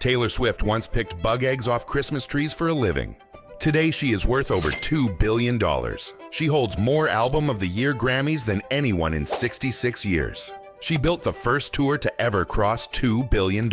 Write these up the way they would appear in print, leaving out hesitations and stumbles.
Taylor Swift once picked bug eggs off Christmas trees for a living. Today, she is worth over $2 billion. She holds more Album of the Year Grammys than anyone in 66 years. She built the first tour to ever cross $2 billion.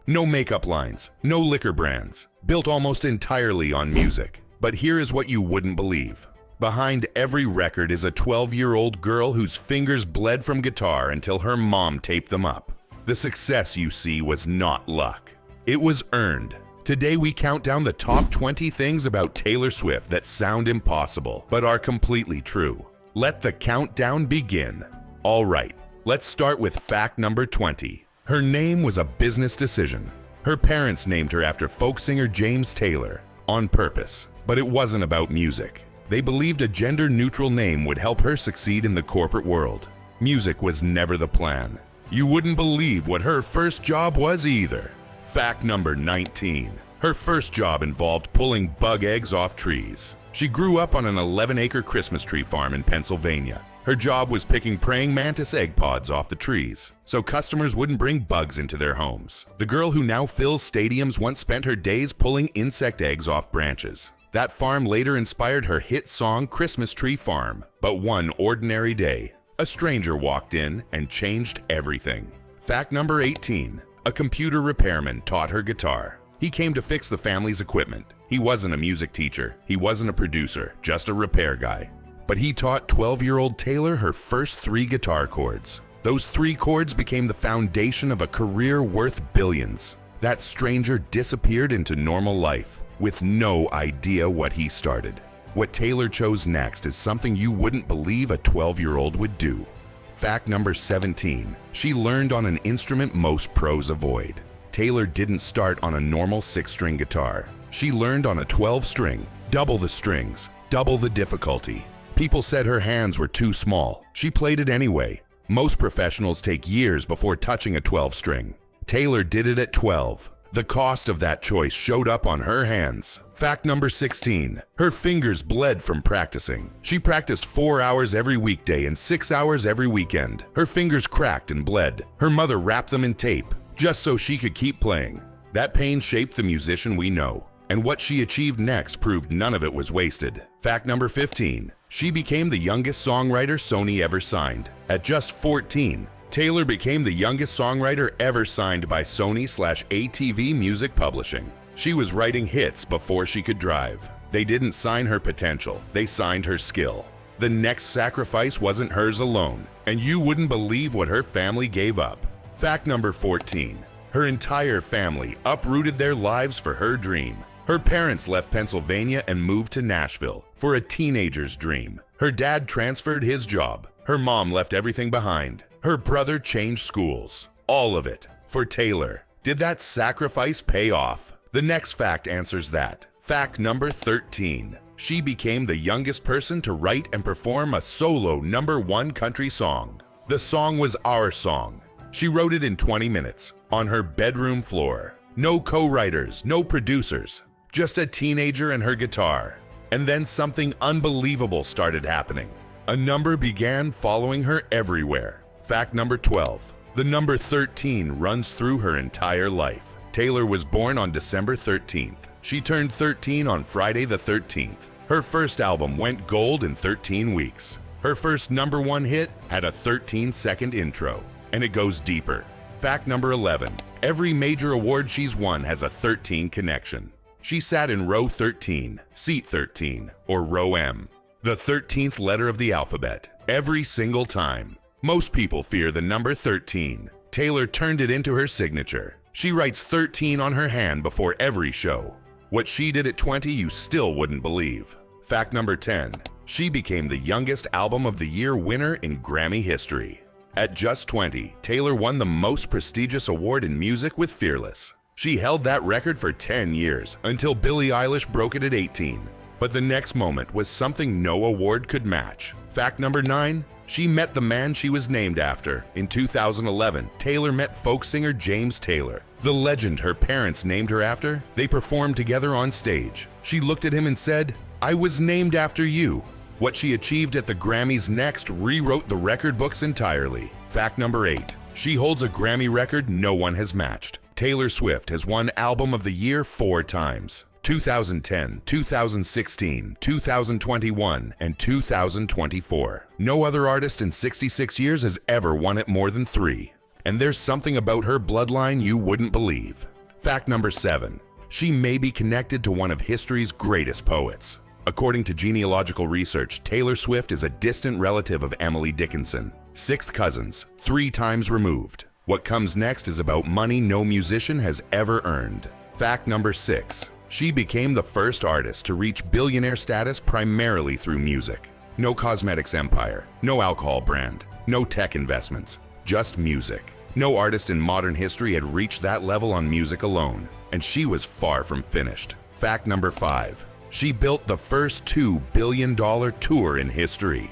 No makeup lines, no liquor brands, built almost entirely on music. But here is what you wouldn't believe. Behind every record is a 12-year-old girl whose fingers bled from guitar until her mom taped them up. The success you see was not luck. It was earned. Today we count down the top 20 things about Taylor Swift that sound impossible, but are completely true. Let the countdown begin. All right, let's start with fact number 20. Her name was a business decision. Her parents named her after folk singer James Taylor, on purpose, but it wasn't about music. They believed a gender-neutral name would help her succeed in the corporate world. Music was never the plan. You wouldn't believe what her first job was either. Fact number 19. Her first job involved pulling bug eggs off trees. She grew up on an 11-acre Christmas tree farm in Pennsylvania. Her job was picking praying mantis egg pods off the trees, so customers wouldn't bring bugs into their homes. The girl who now fills stadiums once spent her days pulling insect eggs off branches. That farm later inspired her hit song Christmas Tree Farm. But one ordinary day, a stranger walked in and changed everything. Fact number 18. A computer repairman taught her guitar. He came to fix the family's equipment. He wasn't a music teacher. He wasn't a producer, just a repair guy. But he taught 12-year-old Taylor her first 3 guitar chords. Those 3 chords became the foundation of a career worth billions. That stranger disappeared into normal life with no idea what he started. What Taylor chose next is something you wouldn't believe a 12-year-old would do. Fact number 17. She learned on an instrument most pros avoid. Taylor didn't start on a normal 6-string guitar. She learned on a 12-string. Double the strings, double the difficulty. People said her hands were too small. She played it anyway. Most professionals take years before touching a 12-string. Taylor did it at 12. The cost of that choice showed up on her hands. Fact number 16. Her fingers bled from practicing. She practiced 4 hours every weekday and 6 hours every weekend. Her fingers cracked and bled. Her mother wrapped them in tape, just so she could keep playing. That pain shaped the musician we know, and what she achieved next proved none of it was wasted. Fact number 15. She became the youngest songwriter Sony ever signed. At just 14, Taylor became the youngest songwriter ever signed by Sony/ATV Music Publishing. She was writing hits before she could drive. They didn't sign her potential, they signed her skill. The next sacrifice wasn't hers alone, and you wouldn't believe what her family gave up. Fact number 14. Her entire family uprooted their lives for her dream. Her parents left Pennsylvania and moved to Nashville for a teenager's dream. Her dad transferred his job. Her mom left everything behind. Her brother changed schools. All of it for Taylor. Did that sacrifice pay off? The next fact answers that. Fact number 13. She became the youngest person to write and perform a solo #1 country song. The song was Our Song. She wrote it in 20 minutes on her bedroom floor. No co-writers, no producers, just a teenager and her guitar. And then something unbelievable started happening. A number began following her everywhere. Fact number 12. The number 13 runs through her entire life. Taylor was born on December 13th. She turned 13 on Friday the 13th. Her first album went gold in 13 weeks. Her first #1 hit had a 13-second intro, and it goes deeper. Fact number 11. Every major award she's won has a 13 connection. She sat in row 13, seat 13, or row M. The 13th letter of the alphabet, every single time. Most people fear the number 13. Taylor turned it into her signature. She writes 13 on her hand before every show. What she did at 20 you still wouldn't believe. Fact number 10. She became the youngest Album of the Year winner in Grammy history. At just 20, Taylor won the most prestigious award in music with Fearless. She held that record for 10 years until Billie Eilish broke it at 18. But the next moment was something no award could match. Fact number 9. She met the man she was named after. In 2011, Taylor met folk singer James Taylor, the legend her parents named her after. They performed together on stage. She looked at him and said, "I was named after you." What she achieved at the Grammys next rewrote the record books entirely. Fact number 8. She holds a Grammy record no one has matched. Taylor Swift has won Album of the Year 4 times: 2010, 2016, 2021, and 2024. No other artist in 66 years has ever won it more than 3. And there's something about her bloodline you wouldn't believe. Fact number 7. She may be connected to one of history's greatest poets. According to genealogical research, Taylor Swift is a distant relative of Emily Dickinson. 6th cousins, 3 times removed. What comes next is about money no musician has ever earned. Fact number 6. She became the first artist to reach billionaire status primarily through music. No cosmetics empire, no alcohol brand, no tech investments, just music. No artist in modern history had reached that level on music alone, and she was far from finished. Fact number 5. She built the first $2 billion tour in history.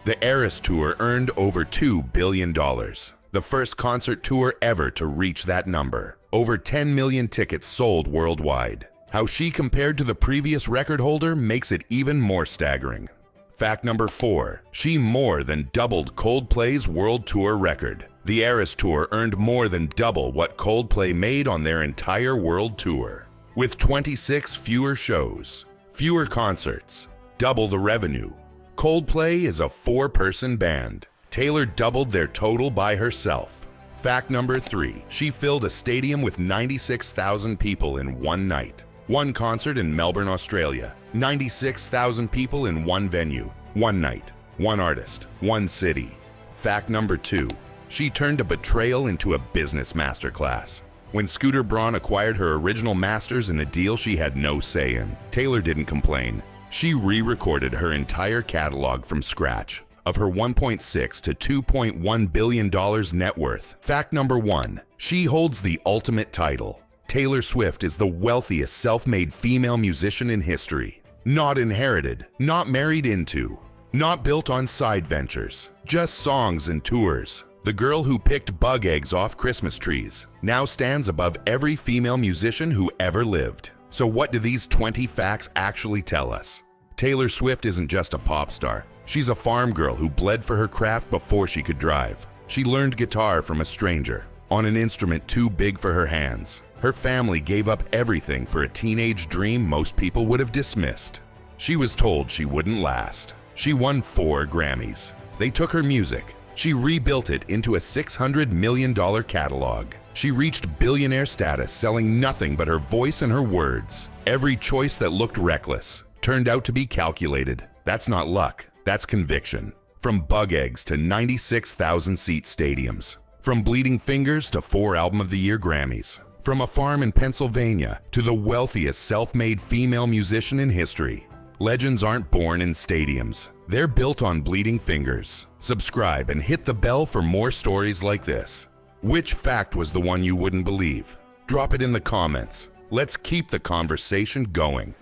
The Eras Tour earned over $2 billion. The first concert tour ever to reach that number. Over 10 million tickets sold worldwide. How she compared to the previous record holder makes it even more staggering. Fact number 4. She more than doubled Coldplay's world tour record. The Eras Tour earned more than double what Coldplay made on their entire world tour. With 26 fewer shows, fewer concerts, double the revenue. Coldplay is a 4-person band. Taylor doubled their total by herself. Fact number 3. She filled a stadium with 96,000 people in one night. One concert in Melbourne, Australia. 96,000 people in one venue. One night. One artist. One city. Fact number 2. She turned a betrayal into a business masterclass. When Scooter Braun acquired her original masters in a deal she had no say in, Taylor didn't complain. She re-recorded her entire catalog from scratch. Of her $1.6 to $2.1 billion net worth. Fact number 1. She holds the ultimate title. Taylor Swift is the wealthiest self-made female musician in history. Not inherited, not married into, not built on side ventures, just songs and tours. The girl who picked bug eggs off Christmas trees now stands above every female musician who ever lived. So what do these 20 facts actually tell us? Taylor Swift isn't just a pop star. She's a farm girl who bled for her craft before she could drive. She learned guitar from a stranger, on an instrument too big for her hands. Her family gave up everything for a teenage dream most people would have dismissed. She was told she wouldn't last. She won 4 Grammys. They took her music. She rebuilt it into a $600 million catalog. She reached billionaire status selling nothing but her voice and her words. Every choice that looked reckless turned out to be calculated. That's not luck. That's conviction. From bug eggs to 96,000-seat stadiums. From Bleeding Fingers to 4 Album of the Year Grammys. From a farm in Pennsylvania to the wealthiest self-made female musician in history. Legends aren't born in stadiums. They're built on bleeding fingers. Subscribe and hit the bell for more stories like this. Which fact was the one you wouldn't believe? Drop it in the comments. Let's keep the conversation going.